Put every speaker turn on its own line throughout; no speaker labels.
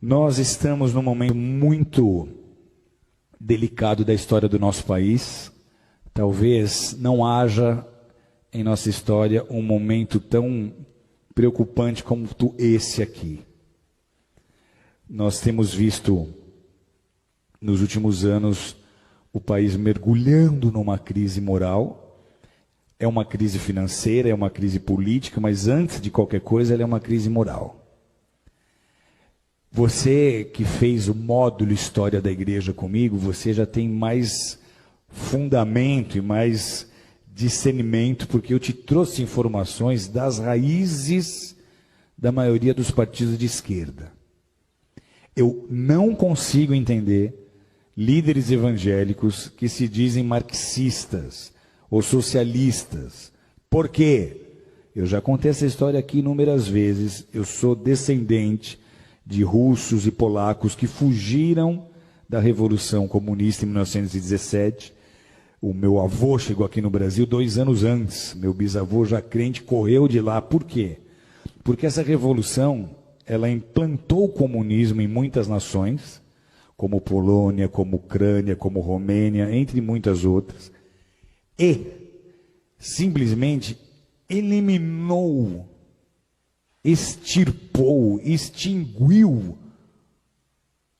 Nós estamos num momento muito delicado da história do nosso país. Talvez não haja em nossa história um momento tão preocupante como esse aqui. Nós temos visto nos últimos anos o país mergulhando numa crise moral. É uma crise financeira, é uma crise política, mas antes de qualquer coisa, ela é uma crise moral. Você que fez o módulo História da Igreja comigo, você já tem mais fundamento e mais discernimento, porque eu te trouxe informações das raízes da maioria dos partidos de esquerda. Eu não consigo entender líderes evangélicos que se dizem marxistas ou socialistas. Por quê? Eu já contei essa história aqui inúmeras vezes. Eu sou descendente de russos e polacos que fugiram da Revolução Comunista em 1917. O meu avô chegou aqui no Brasil 2 anos antes. Meu bisavô, já crente, correu de lá. Por quê? Porque essa revolução, ela implantou o comunismo em muitas nações, como Polônia, como Ucrânia, como Romênia, entre muitas outras, e simplesmente eliminou, extirpou, extinguiu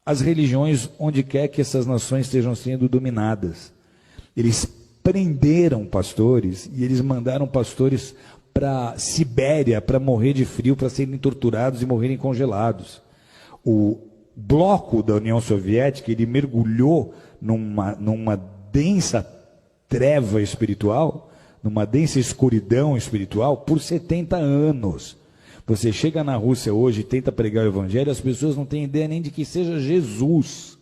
as religiões onde quer que essas nações estejam sendo dominadas. Eles prenderam pastores e eles mandaram pastores para Sibéria para morrer de frio, para serem torturados e morrerem congelados. O bloco da União Soviética, ele mergulhou numa densa treva espiritual, numa densa escuridão espiritual por 70 anos. Você chega na Rússia hoje e tenta pregar o evangelho, as pessoas não têm ideia nem de que seja Jesus.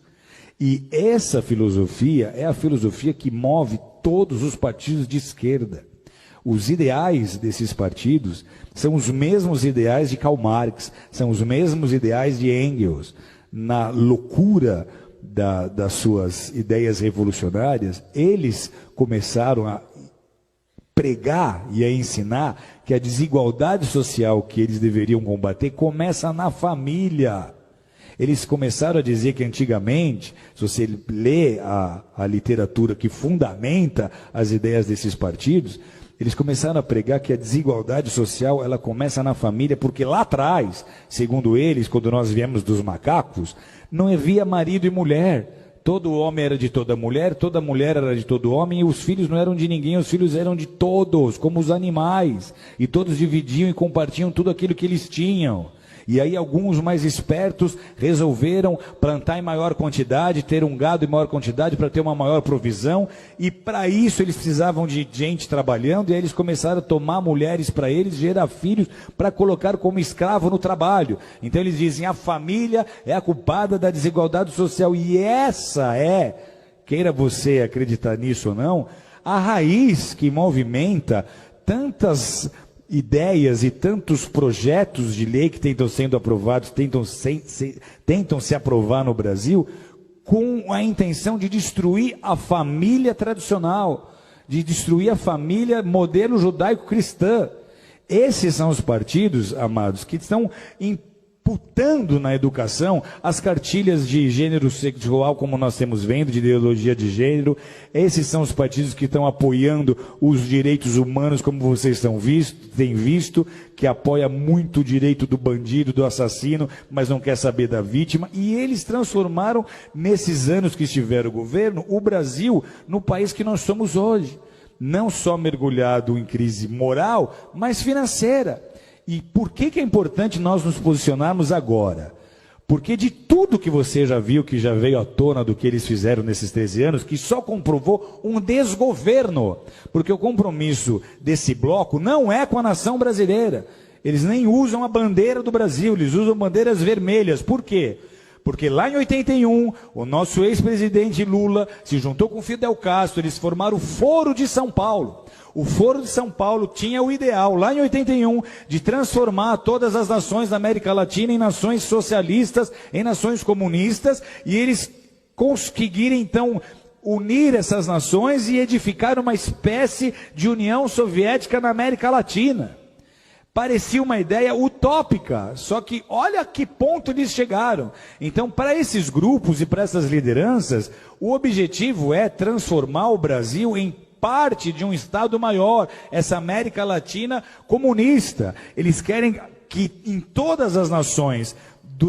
E essa filosofia é a filosofia que move todos os partidos de esquerda. Os ideais desses partidos são os mesmos ideais de Karl Marx, são os mesmos ideais de Engels. Na loucura das suas ideias revolucionárias, eles começaram a pregar e a ensinar que a desigualdade social que eles deveriam combater começa na família. Eles começaram a dizer que antigamente, se você lê a literatura que fundamenta as ideias desses partidos, eles começaram a pregar que a desigualdade social ela começa na família, porque lá atrás, segundo eles, quando nós viemos dos macacos, não havia marido e mulher. Todo homem era de toda mulher era de todo homem, e os filhos não eram de ninguém, os filhos eram de todos, como os animais. E todos dividiam e compartilham tudo aquilo que eles tinham. E aí alguns mais espertos resolveram plantar em maior quantidade, ter um gado em maior quantidade para ter uma maior provisão, e para isso eles precisavam de gente trabalhando, e aí eles começaram a tomar mulheres para eles, gerar filhos para colocar como escravo no trabalho. Então eles dizem, a família é a culpada da desigualdade social, e essa é, queira você acreditar nisso ou não, a raiz que movimenta tantas ideias e tantos projetos de lei que tentam sendo aprovados, tentam se aprovar no Brasil, com a intenção de destruir a família tradicional, de destruir a família modelo judaico-cristã. Esses são os partidos, amados, que estão imputando na educação as cartilhas de gênero sexual, como nós temos vendo, de ideologia de gênero. Esses são os partidos que estão apoiando os direitos humanos, como vocês têm visto, que apoia muito o direito do bandido, do assassino, mas não quer saber da vítima. E eles transformaram, nesses anos que estiveram o governo, o Brasil no país que nós somos hoje. Não só mergulhado em crise moral, mas financeira. E por que é importante nós nos posicionarmos agora? Porque de tudo que você já viu, que já veio à tona do que eles fizeram nesses 13 anos, que só comprovou um desgoverno. Porque o compromisso desse bloco não é com a nação brasileira. Eles nem usam a bandeira do Brasil, eles usam bandeiras vermelhas. Por quê? Porque lá em 81, o nosso ex-presidente Lula se juntou com Fidel Castro, eles formaram o Foro de São Paulo. O Foro de São Paulo tinha o ideal, lá em 81, de transformar todas as nações da América Latina em nações socialistas, em nações comunistas, e eles conseguiram então unir essas nações e edificar uma espécie de União Soviética na América Latina. Parecia uma ideia utópica, só que olha a que ponto eles chegaram. Então, para esses grupos e para essas lideranças, o objetivo é transformar o Brasil em parte de um Estado maior, essa América Latina comunista. Eles querem que em todas as nações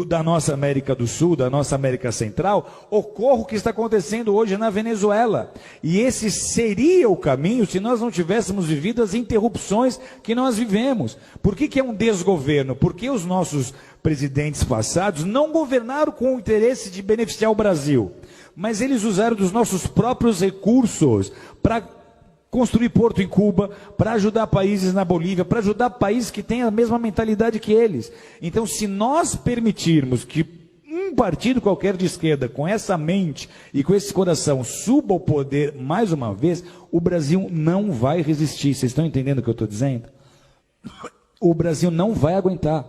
da nossa América do Sul, da nossa América Central, ocorra o que está acontecendo hoje na Venezuela. E esse seria o caminho se nós não tivéssemos vivido as interrupções que nós vivemos. Por que é um desgoverno? Porque os nossos presidentes passados não governaram com o interesse de beneficiar o Brasil, mas eles usaram dos nossos próprios recursos para construir porto em Cuba, para ajudar países na Bolívia, para ajudar países que têm a mesma mentalidade que eles. Então, se nós permitirmos que um partido qualquer de esquerda, com essa mente e com esse coração, suba ao poder mais uma vez, o Brasil não vai resistir. Vocês estão entendendo o que eu estou dizendo? O Brasil não vai aguentar.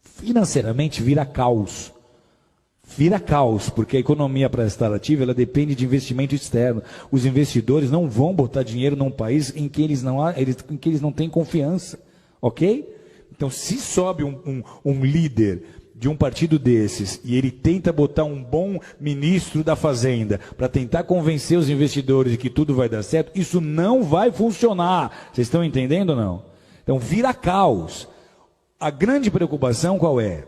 Financeiramente vira caos. Vira caos, porque a economia para estar ativa, ela depende de investimento externo. Os investidores não vão botar dinheiro num país em que eles não têm confiança, ok? Então, se sobe um líder de um partido desses e ele tenta botar um bom ministro da Fazenda para tentar convencer os investidores de que tudo vai dar certo, isso não vai funcionar. Vocês estão entendendo ou não? Então, vira caos. A grande preocupação qual é?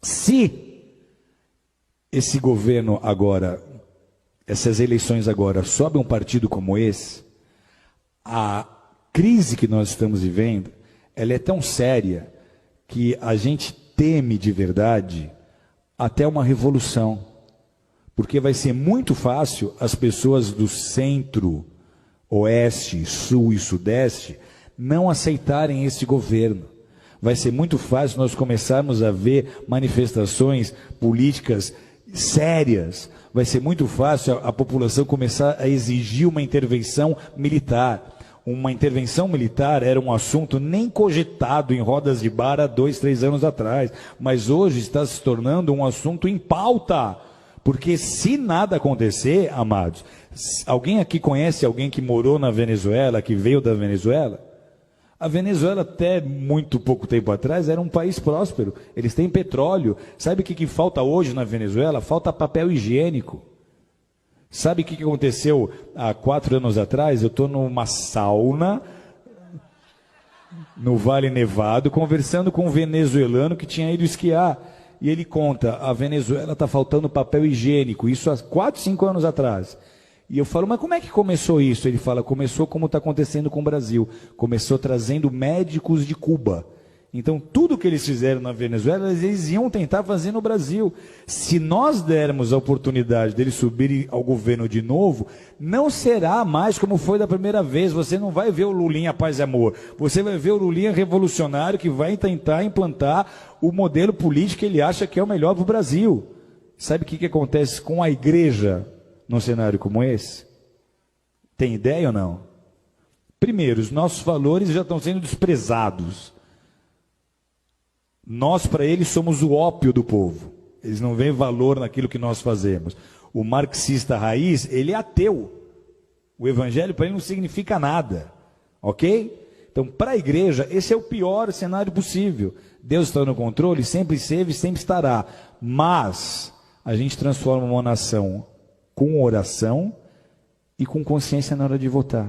Se esse governo agora, essas eleições agora, sobe um partido como esse, a crise que nós estamos vivendo, ela é tão séria que a gente teme de verdade até uma revolução. Porque vai ser muito fácil as pessoas do centro, oeste, sul e sudeste não aceitarem esse governo. Vai ser muito fácil nós começarmos a ver manifestações políticas sérias. Vai ser muito fácil a população começar a exigir uma intervenção militar. Uma intervenção militar era um assunto nem cogitado em rodas de bar há 2, 3 anos atrás, mas hoje está se tornando um assunto em pauta, porque se nada acontecer, amados, alguém aqui conhece alguém que morou na Venezuela, que veio da Venezuela? A Venezuela, até muito pouco tempo atrás, era um país próspero. Eles têm petróleo. Sabe o que falta hoje na Venezuela? Falta papel higiênico. Sabe o que aconteceu há 4 anos atrás? Eu estou numa sauna, no Vale Nevado, conversando com um venezuelano que tinha ido esquiar. E ele conta, a Venezuela está faltando papel higiênico. Isso há 4, 5 anos atrás. E eu falo, mas como é que começou isso? Ele fala, começou como está acontecendo com o Brasil. Começou trazendo médicos de Cuba. Então, tudo que eles fizeram na Venezuela, eles iam tentar fazer no Brasil. Se nós dermos a oportunidade deles subirem ao governo de novo, não será mais como foi da primeira vez. Você não vai ver o Lulinha paz e amor. Você vai ver o Lulinha revolucionário que vai tentar implantar o modelo político que ele acha que é o melhor para o Brasil. Sabe o que acontece com a igreja num cenário como esse? Tem ideia ou não? Primeiro, os nossos valores já estão sendo desprezados. Nós, para eles, somos o ópio do povo. Eles não veem valor naquilo que nós fazemos. O marxista raiz, ele é ateu. O evangelho para ele não significa nada. Ok? Então, para a igreja, esse é o pior cenário possível. Deus está no controle, sempre esteve e sempre estará. Mas a gente transforma uma nação com oração e com consciência na hora de votar.